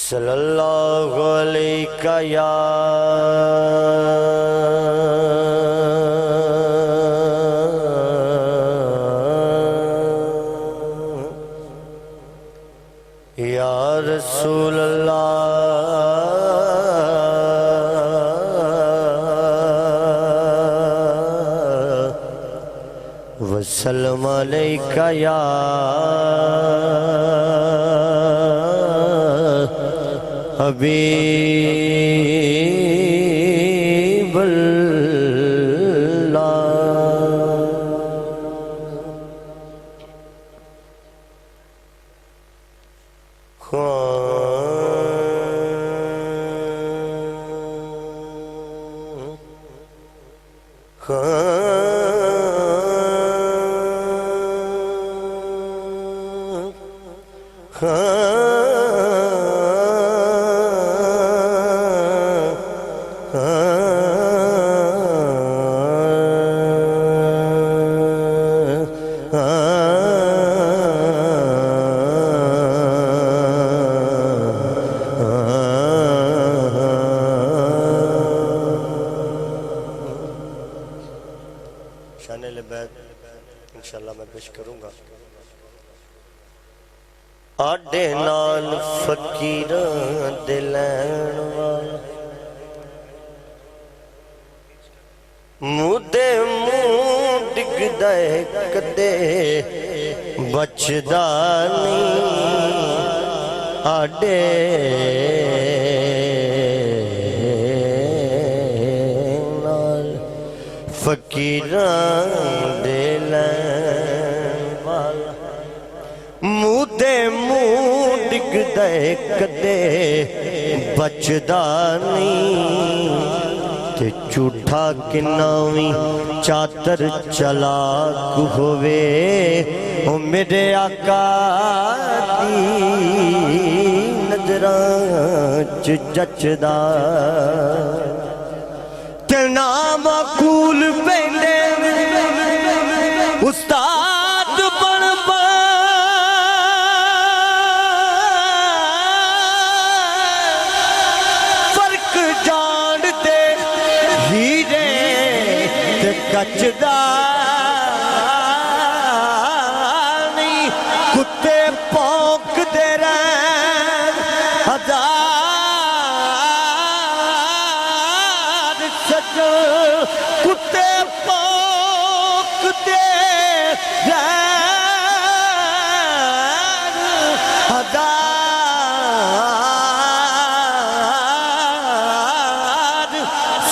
صلی اللہ علیہ یا رسول اللہ وسلم علیکہ یا حبیب اللہ شان لبیت انشاءاللہ میں پیش کروں گا آڈے نال فقیران دلین والا مودے مون ڈگ دے کدے بچدانی آڈے نال فقیران دلین والا مودے مون ڈگ دے کدے بچدانی تے جھوٹا کناویں چادر چلاک ہوئے او میرے آقا دی نظران جچدا تے نام اقول پہلے استاد بن فرق جان دے ہیرے تے کچدانی کتے پونک دے رہن ہزار سجن کتے پونک دے رہن ہزار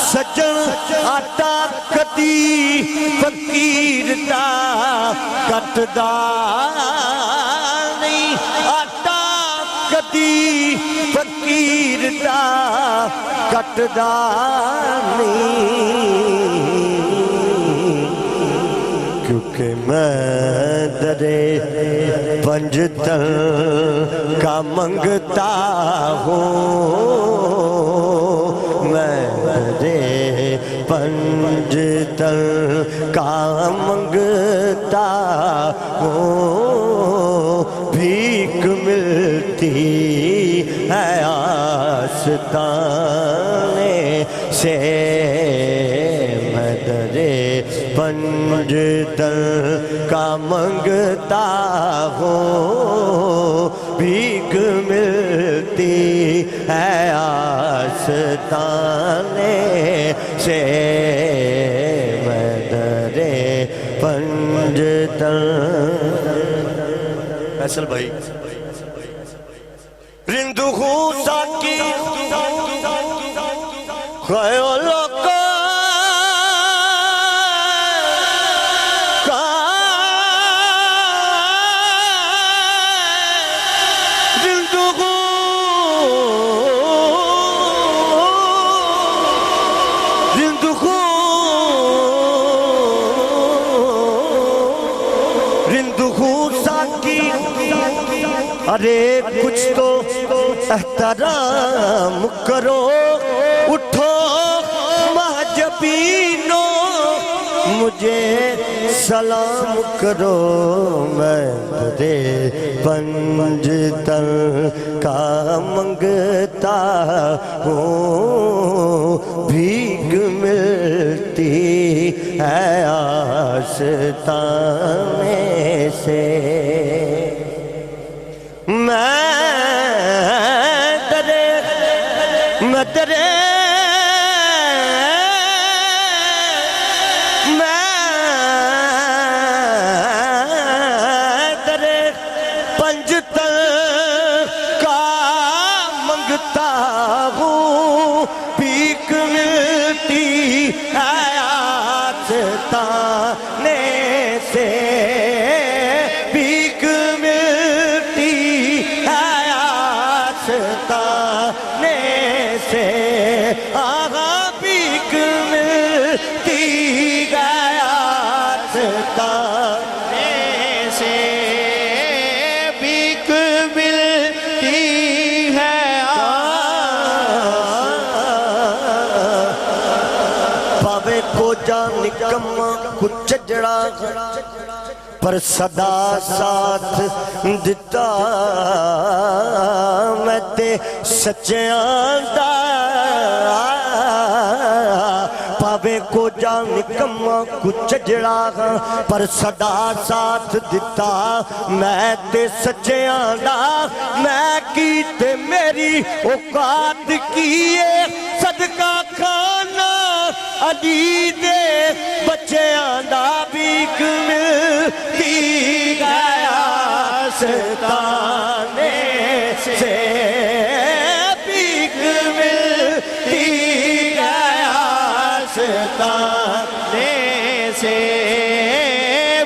سجن آٹا کدی فقیر دا کٹدا نہیں آٹا کدی فقیر دا کٹدا نہیں کیونکہ میں درے پنجتن کا منگتا ہوں میں درے پنجتن کا منگتا ہوں بھیک ملتی ہے آستانے سے میں درے پنجتن کا منگتا ہوں بھیک ملتی ہے آستانے سے میں درے پنجتن فیصل بھائی رندو ساکی خیال ارے کچھ تو احترام کرو اٹھو مہجبینو مجھے سلام کرو میں تیرے پنج تن کا منگتا ہوں بھیک ملتی ہے آستانے سے میں تیرے پنج تن کا منگتا ہوں بھیک ملتی ہے آستانے سے بھیک ملتی ہے آستانے سے آہا بھیک ملتی ہے آستانے سے بھیک ملتی ہے پاوے کو جا نکما کچھ چجڑا پر صدا ساتھ دیتا میں تے سچیاں دا پاوے کو جا نکما کچھ جڑا پر صدا ساتھ دیتا میں تے سچیاں دا میں کیتے میری اوقات کیے صدقہ کھانا علی دے بچیاں دا بھیک ملتی ہے آستانے سے بھیک ملتی ہے آستانے سے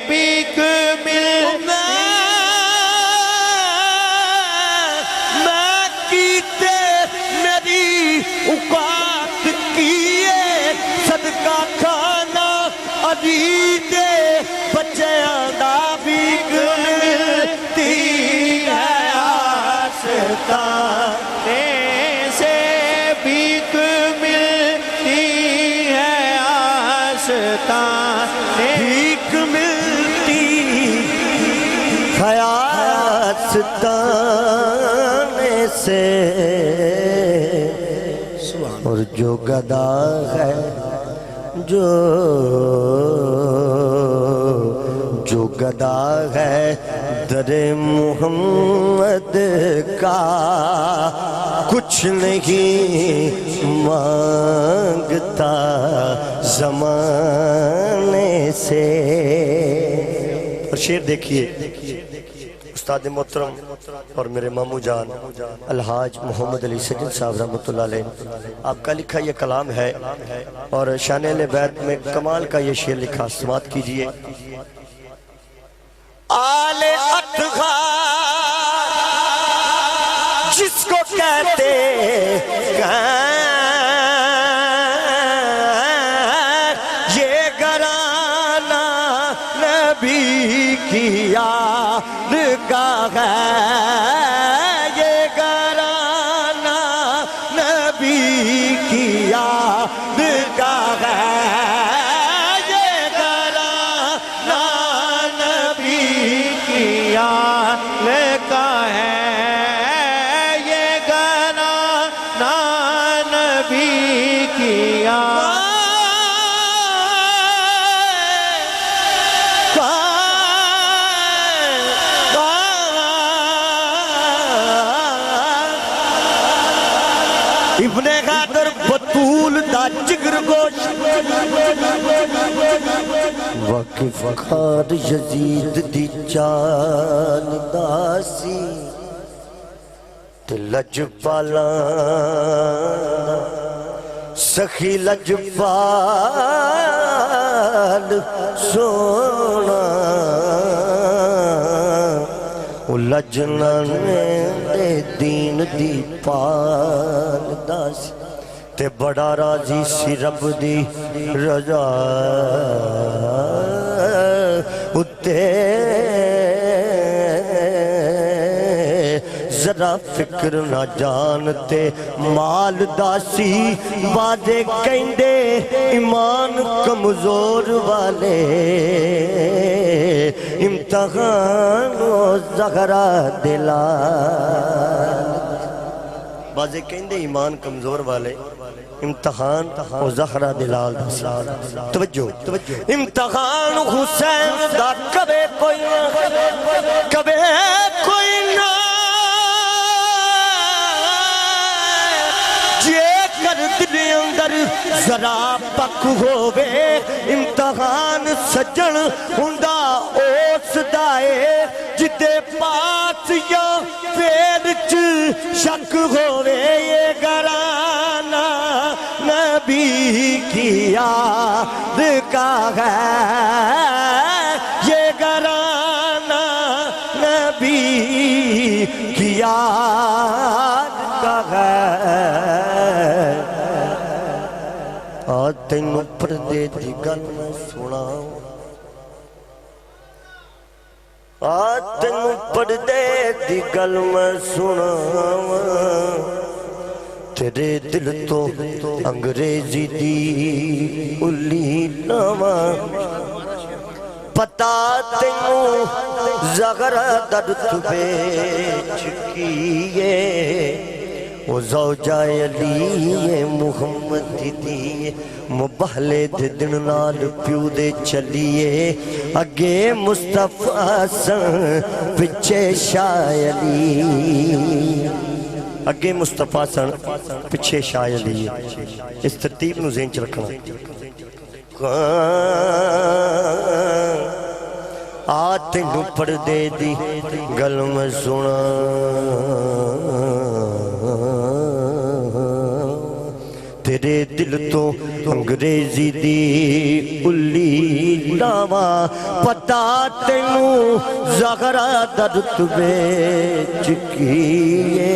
بھیک ملتی میں کیتے میری اوقات کیے صدقہ کھانا علی دے بچیاں دا بھیک ملتی ہے آستانے سے بھیک ملتی ہے آستانے بھیک ملتی ہے آستانے سے اور جو گدا ہے جو گدا ہے در محمد کا کچھ نہیں مانگتا زمانے سے اور شعر دیکھیے استاد محترم اور میرے مامو جان الحاج محمد علی سجن صاحب رحمۃ اللہ علیہ آپ کا لکھا یہ کلام ہے اور شان اہل بیت میں کمال کا یہ شعر لکھا سماعت کیجئے آل اطہار جس کو کہتے ہیں یہ گھرانہ نبی کی یاد کا ہے یہ گھرانہ نبی کی یاد کا ہے یہ گھرانہ نبی کی یاد کا ہے یہ گھرانہ نبی کی یاد ابن غادر بطول دا جگر گوش وقف خار یزید دی چال داسی تے لجپالا سخی لجپال سونا لجنا دے دین دی پال داسی تے بڑا راضی سی رب دی رضا اتے ذرا فکر نہ جانتے مال داسی بازے کہندے ایمان کمزور والے امتحان و زہرا دلال بازے کہندے ایمان کمزور والے امتحان و زہرا دلال توجہ امتحان حسین دا کبے کوئی نہ جے کر دل اندر ذرا پک ہووے امتحان سجن ہوندا اس دائے جتے پاس یا پیر چ شک ہووے یہ گرانا نبی کی یاد کا ہے یہ گرانا نبی کی یاد کا ہے تینوں پردے دی گل میں سناؤں تینوں پردے دی گل میں سناؤں تیرے دل تو انگریزی دی الی لاواں پتا تینوں زغرہ درتبے چکیے وہ زوجہ علی محمد دی مبہلے دے دن نال پیو دے چلیے اگے مصطفیٰ سن پچھے شاہ علی اگے مصطفیٰ سن پچھے شاہ علی اس ترتیب نو ذہن چ رکھنا تینوں پردے دی گل میں سنا تیرے دل تو انگریزی دی الی لاواں پتا تینوں زغرہ درتبے چکیے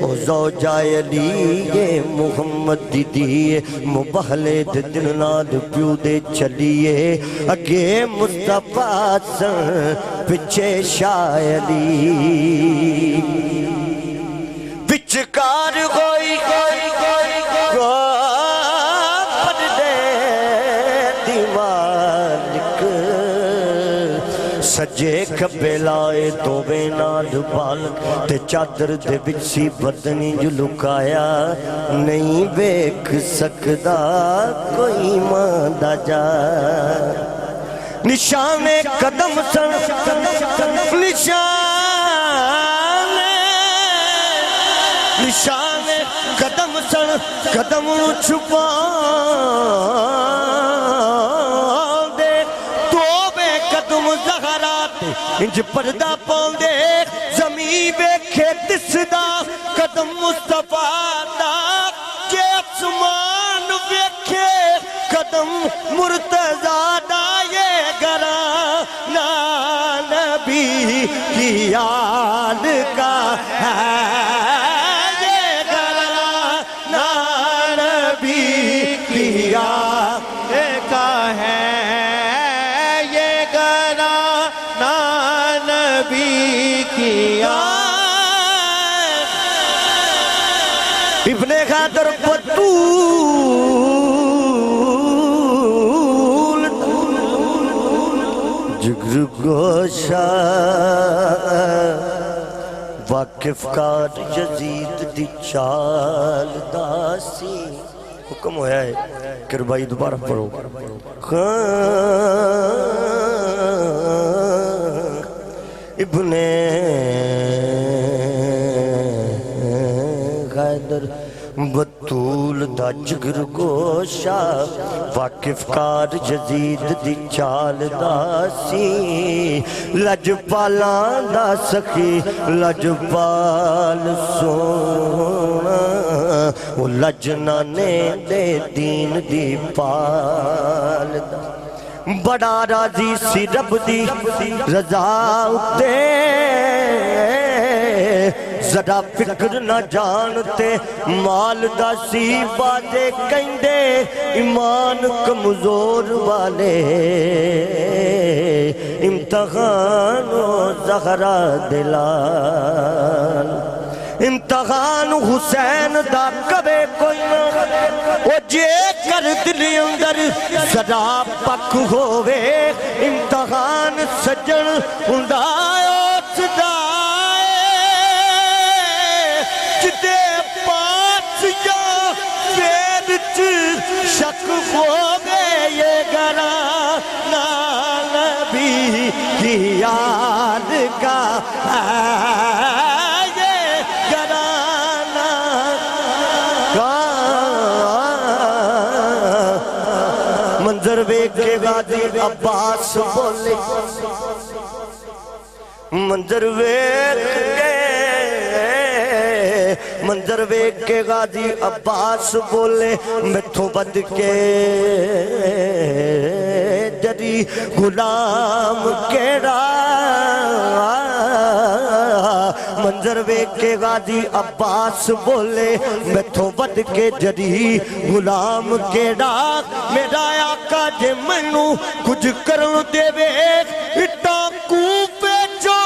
او زوجہ علی محمد دی مبہلے دل نال پیو دے چلیے اگے مصطفیٰ سن پچھے شاہ علی پچکار ہوئی پردے دی مالک سجے کھبے لائے دووے نال بال تے چادر دے وچ سی بدنی جو لکایا نہیں ویکھ سکدا کوئی ماندا جا نشان قدم سن نشان قدم سن قدم چھپا دے توبے قدم زہرات انج پردہ پاؤں دے زمین بیکھے دسدا قدم مصطفیٰ دا کہ اسمان بیکھے قدم مرتضیٰ دا یہ گرانا نبی کی یاد کا ہے ابن خاطر بطول جگر گوشا واقف کار یزید دی چال داسی حکم ہویا ہے کربائی دوبارہ پڑھو ابن غیدر بطول دا جگر گوشا واقف کار یزید دی چال داسی لج پالان دا سخی لج پال سونا وہ لجنانے دے دین دی پال دا بڑا راضی سی رب دی رضا اتے ذرا فکر نہ جانتے مال دا سی بازے کہندے ایمان کمزور والے امتحان و زہرا دلال امتحان حسین دا کبے کوئی او جے کر دلی اندر ذرا پک ہووے امتحان سجن ہندائے اس دائے جدے پاس یا فیرچ شک ہووے یہ گرانا نبی کی یاد کا منظر ویکھ کے غازی عباس بولے منظر ویکھ کے غازی عباس بولے میتھوں بد کے جری غلام کیڑا منظر ویکھ کے غازی عباس بولے میتھوں بد کے جری غلام کیڑا میرا آقا جے منو کچھ کرن دے وے اٹا کوپے جو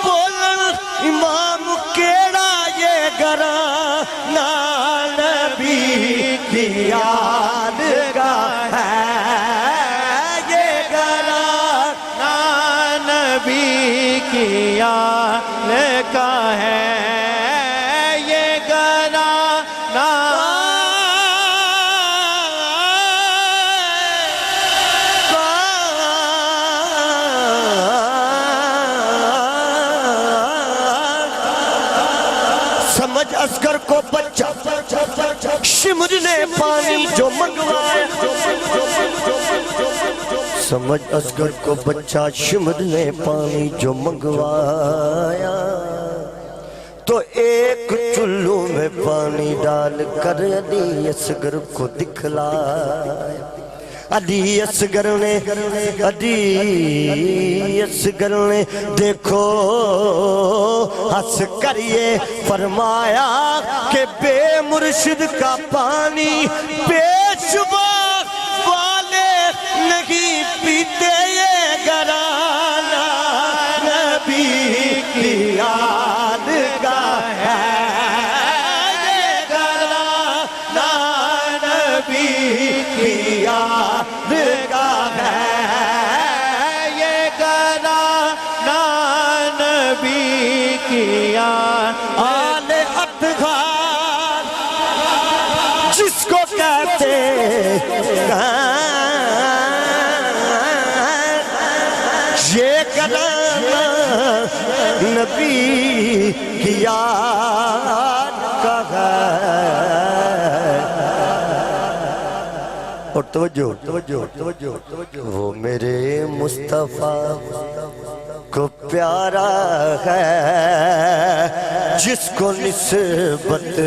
بولن امام کیڑا یہ گرانا نبی کی یاد کا ہے یہ گرانا نبی کی یاد کا ہے یہ گرانا سمجھ اصغر کو بچہ شمر نے پانی جو منگوایا سمجھ اصغر کو بچہ شمر نے پانی جو منگوایا تو ایک چلو میں پانی ڈال کر علی اصغر کو دکھلایا علی اصغر نے دیکھو ہنس کر یہ فرمایا کہ بے مرشد کا پانی پیشوا والے نہیں پیتے یہ گرانا نبی کی یاد کا ہے یہ گرانا نبی کی یاد کا ہے یہ گرانا نبی کی یاد آل اطہار جس کو کہتے یہ گرانا نبی کی یاد کا ہے اور توجہ وہ میرے مصطفیٰ کو پیارا ہے جس کو نسبت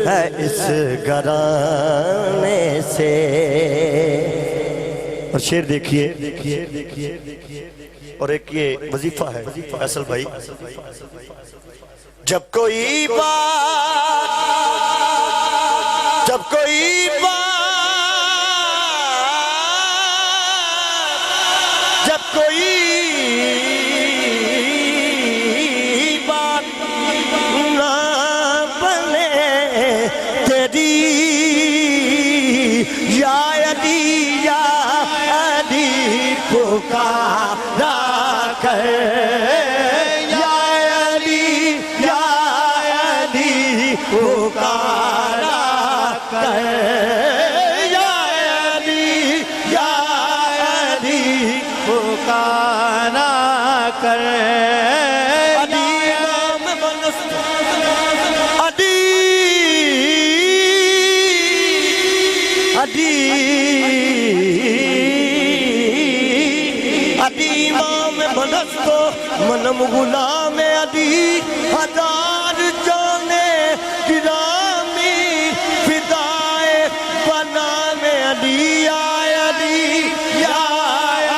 ہے اس گھرانے سے اور شعر دیکھیے اور ایک یہ وظیفہ ہے فیصل بھائی جب کوئی بات نہ بنے تیری یا علی پکارا کر یا علی پکارا کر پکارا کر علی نام بنست علی امام بنستو منم غلام علی ہزار جانے گرامی فدائے بنام علی یا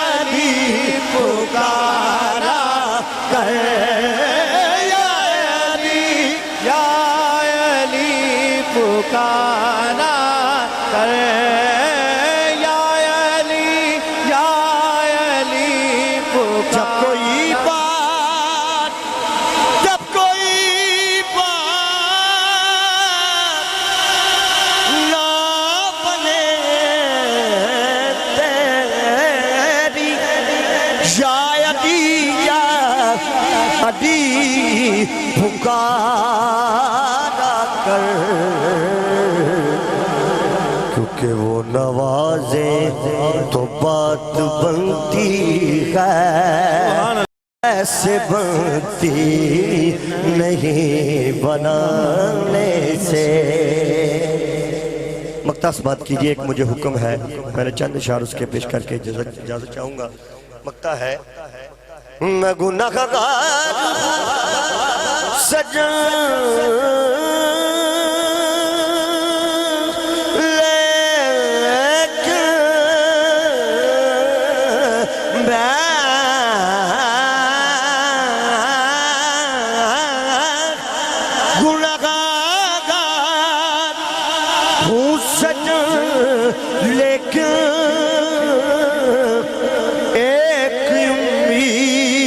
علی پکارا کر یا علی پکارا کر یا علی جب کوئی بات نہ بنے تیری یا علی پکارا کر کیونکہ وہ نوازے تو بات بنتی ہے ایسے بنتی نہیں بنانے سے مقطع سماعت کیجئے ایک مجھے حکم ہے میں نے چند اشعار اس کے پیش کر کے اجازت چاہوں گا مقطع ہے میں گناہگار سجن لیکن ایک امید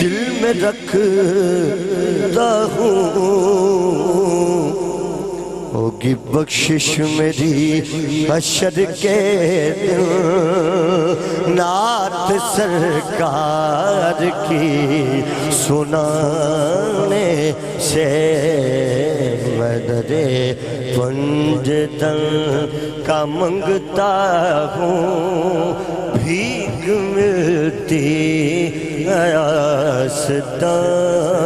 دل میں رکھتا ہوں ہوگی بخشش میری حشر کے دن نعت سرکار کی سنانے سے میں درے پنجتن کا منگتا ہوں بھیک ملتی آستان